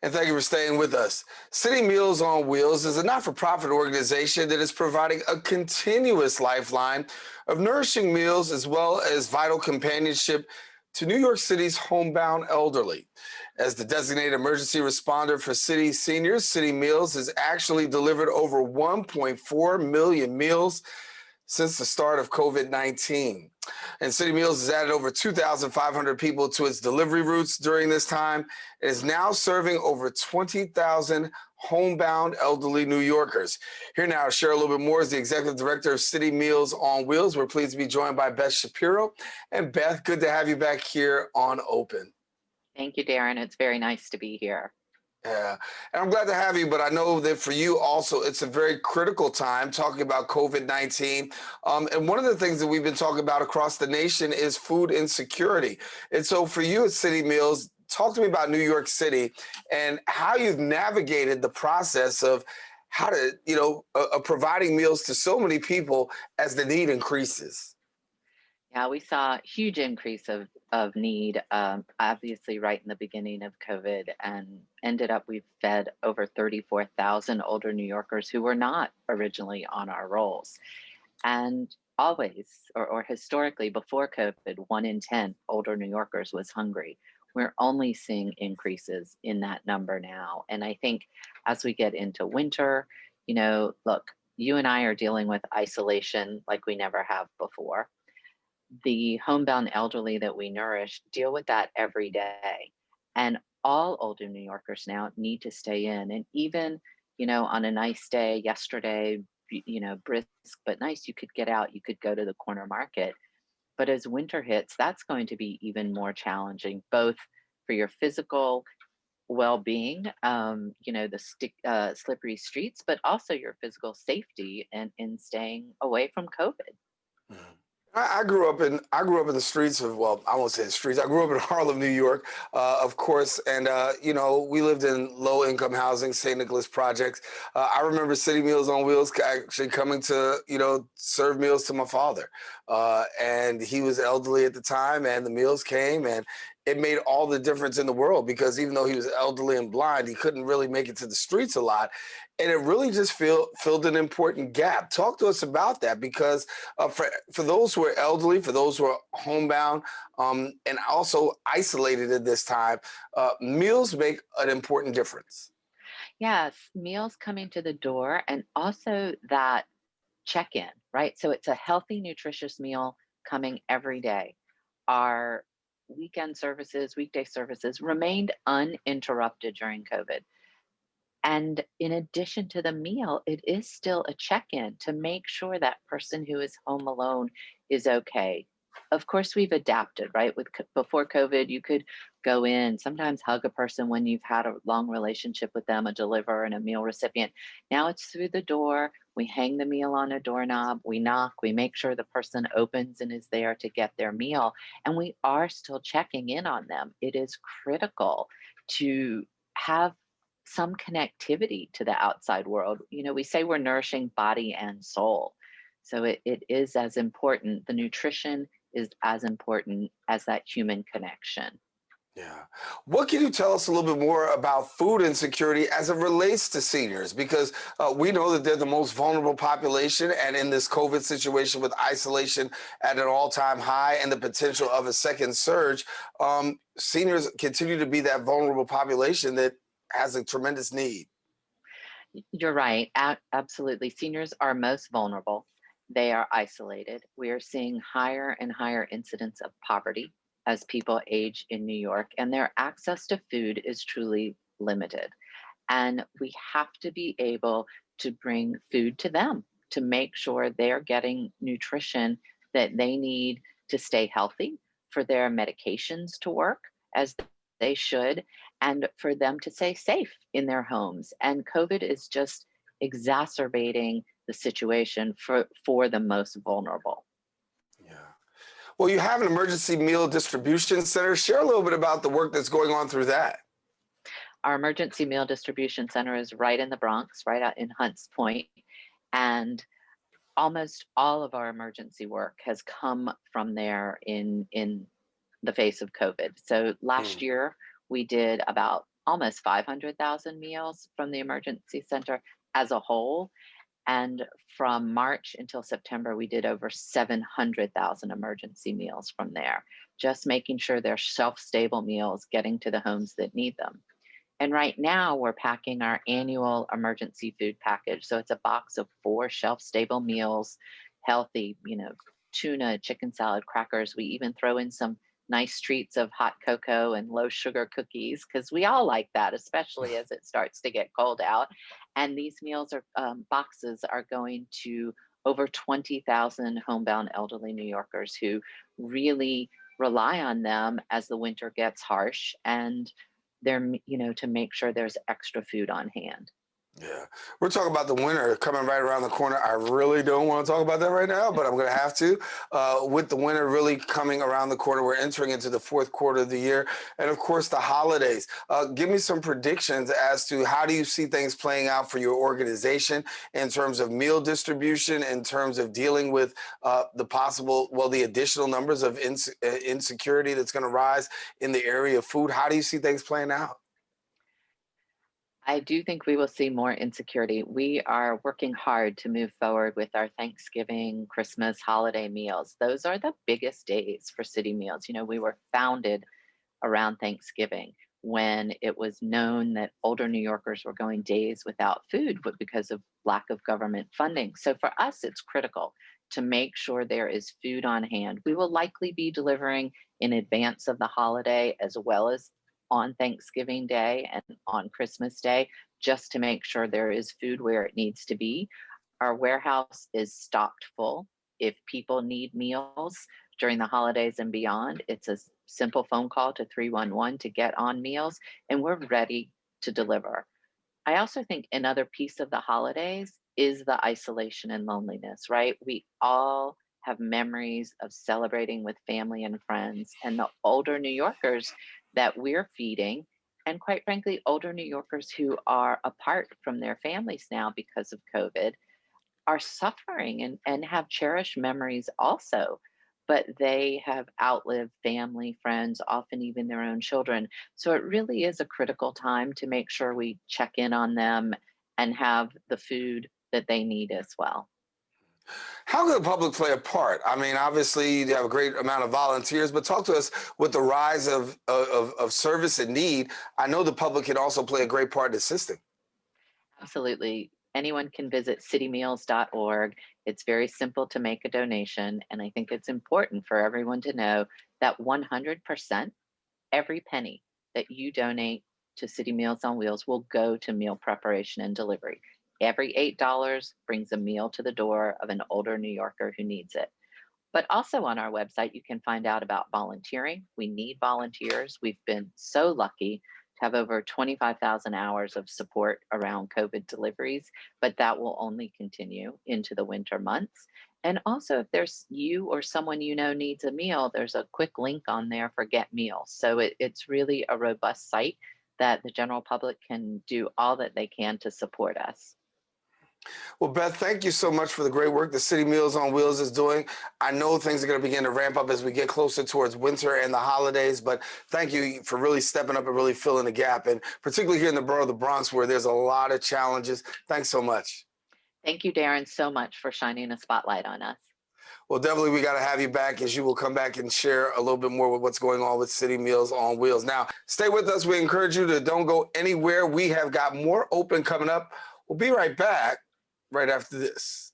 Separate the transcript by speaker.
Speaker 1: And thank you for staying with us. City Meals on Wheels is a not-for-profit organization that is providing a continuous lifeline of nourishing meals as well as vital companionship to New York City's homebound elderly. As the designated emergency responder for city seniors, City Meals has actually delivered over 1.4 million meals since the start of COVID-19. And City Meals has added over 2,500 people to its delivery routes during this time. It is now serving over 20,000 homebound elderly New Yorkers. Here now to share a little bit more is the Executive Director of City Meals on Wheels. We're pleased to be joined by Beth Shapiro. And Beth, good to have you back here on Open.
Speaker 2: Thank you, Darren. It's very nice to be here.
Speaker 1: Yeah, and I'm glad to have you, but I know that for you also, it's a very critical time talking about COVID-19. And one of the things that we've been talking about across the nation is food insecurity. And so for you at City Meals, talk to me about New York City and how you've navigated the process of how to, providing meals to so many people as the need increases.
Speaker 2: Yeah, we saw a huge increase of need, obviously right in the beginning of COVID, and ended up we've fed over 34,000 older New Yorkers who were not originally on our rolls. And always, or historically before COVID, 1 in 10 older New Yorkers was hungry. We're only seeing increases in that number now. And I think as we get into winter, look, you and I are dealing with isolation like we never have before. The homebound elderly that we nourish deal with that every day. And all older New Yorkers now need to stay in. And even, on a nice day, yesterday, brisk but nice, you could get out, you could go to the corner market. But as winter hits, that's going to be even more challenging, both for your physical well-being, slippery streets, but also your physical safety and in staying away from COVID.
Speaker 1: Mhm. I grew up in the streets of, well, I won't say the streets. I grew up in Harlem, New York, of course, and we lived in low income housing, St. Nicholas projects. I remember City Meals on Wheels actually coming to serve meals to my father, and he was elderly at the time, and the meals came, and it made all the difference in the world because even though he was elderly and blind, he couldn't really make it to the streets a lot. And it really just filled an important gap. Talk to us about that because for those who are elderly, for those who are homebound, and also isolated at this time, meals make an important difference.
Speaker 2: Yes, meals coming to the door and also that check-in, right? So it's a healthy, nutritious meal coming every day. Our weekday services remained uninterrupted during COVID. And in addition to the meal, it is still a check-in to make sure that person who is home alone is okay. Of course, we've adapted, right? Before COVID, you could go in, sometimes hug a person when you've had a long relationship with them, a deliverer and a meal recipient. Now it's through the door. We hang the meal on a doorknob, we knock, we make sure the person opens and is there to get their meal. And we are still checking in on them. It is critical to have some connectivity to the outside world. We say we're nourishing body and soul. So it is as important. The nutrition is as important as that human connection.
Speaker 1: Yeah. What can you tell us a little bit more about food insecurity as it relates to seniors? Because we know that they're the most vulnerable population, and in this COVID situation with isolation at an all-time high and the potential of a second surge, seniors continue to be that vulnerable population that has a tremendous need.
Speaker 2: You're right. Absolutely. Seniors are most vulnerable. They are isolated. We are seeing higher and higher incidence of poverty as people age in New York, and their access to food is truly limited. And we have to be able to bring food to them to make sure they're getting nutrition that they need to stay healthy, for their medications to work as they should, and for them to stay safe in their homes. And COVID is just exacerbating the situation for the most vulnerable.
Speaker 1: Yeah. Well, you have an emergency meal distribution center. Share a little bit about the work that's going on through that.
Speaker 2: Our emergency meal distribution center is right in the Bronx, right out in Hunts Point. And almost all of our emergency work has come from there in the face of COVID. So last year, we did about almost 500,000 meals from the emergency center as a whole. And from March until September, we did over 700,000 emergency meals from there, just making sure they're shelf stable meals getting to the homes that need them. And right now, we're packing our annual emergency food package. So it's a box of 4 shelf stable meals, healthy, tuna, chicken salad, crackers. We even throw in some nice treats of hot cocoa and low sugar cookies because we all like that, especially as it starts to get cold out. And these meals are boxes are going to over 20,000 homebound elderly New Yorkers who really rely on them as the winter gets harsh, and to make sure there's extra food on hand.
Speaker 1: Yeah, we're talking about the winter coming right around the corner. I really don't want to talk about that right now, but I'm going to have to. With the winter really coming around the corner, we're entering into the fourth quarter of the year, and of course the holidays. Give me some predictions as to how do you see things playing out for your organization in terms of meal distribution, in terms of dealing with the additional numbers of insecurity that's going to rise in the area of food. How do you see things playing out?
Speaker 2: I do think we will see more insecurity. We are working hard to move forward with our Thanksgiving, Christmas, holiday meals. Those are the biggest days for City Meals. We were founded around Thanksgiving when it was known that older New Yorkers were going days without food because of lack of government funding. So for us, it's critical to make sure there is food on hand. We will likely be delivering in advance of the holiday as well as on Thanksgiving Day and on Christmas Day, just to make sure there is food where it needs to be. Our warehouse is stocked full. If people need meals during the holidays and beyond, it's a simple phone call to 311 to get on meals, and we're ready to deliver. I also think another piece of the holidays is the isolation and loneliness, right? We all have memories of celebrating with family and friends, and the older New Yorkers that we're feeding, and quite frankly, older New Yorkers who are apart from their families now because of COVID, are suffering and have cherished memories also, but they have outlived family, friends, often even their own children. So it really is a critical time to make sure we check in on them and have the food that they need as well.
Speaker 1: How can the public play a part? I mean, obviously, you have a great amount of volunteers, but talk to us with the rise of service and need. I know the public can also play a great part in assisting.
Speaker 2: Absolutely. Anyone can visit citymeals.org. It's very simple to make a donation. And I think it's important for everyone to know that 100%, every penny that you donate to City Meals on Wheels will go to meal preparation and delivery. Every $8 brings a meal to the door of an older New Yorker who needs it. But also on our website, you can find out about volunteering. We need volunteers. We've been so lucky to have over 25,000 hours of support around COVID deliveries, but that will only continue into the winter months. And also, if there's you or someone you know needs a meal, there's a quick link on there for Get Meals. So it's really a robust site that the general public can do all that they can to support us.
Speaker 1: Well, Beth, thank you so much for the great work the City Meals on Wheels is doing. I know things are going to begin to ramp up as we get closer towards winter and the holidays, but thank you for really stepping up and really filling the gap, and particularly here in the borough of the Bronx where there's a lot of challenges. Thanks so much.
Speaker 2: Thank you, Darren, so much for shining a spotlight on us.
Speaker 1: Well, definitely we got to have you back as you will come back and share a little bit more with what's going on with City Meals on Wheels. Now, stay with us. We encourage you to don't go anywhere. We have got more open coming up. We'll be right back right after this.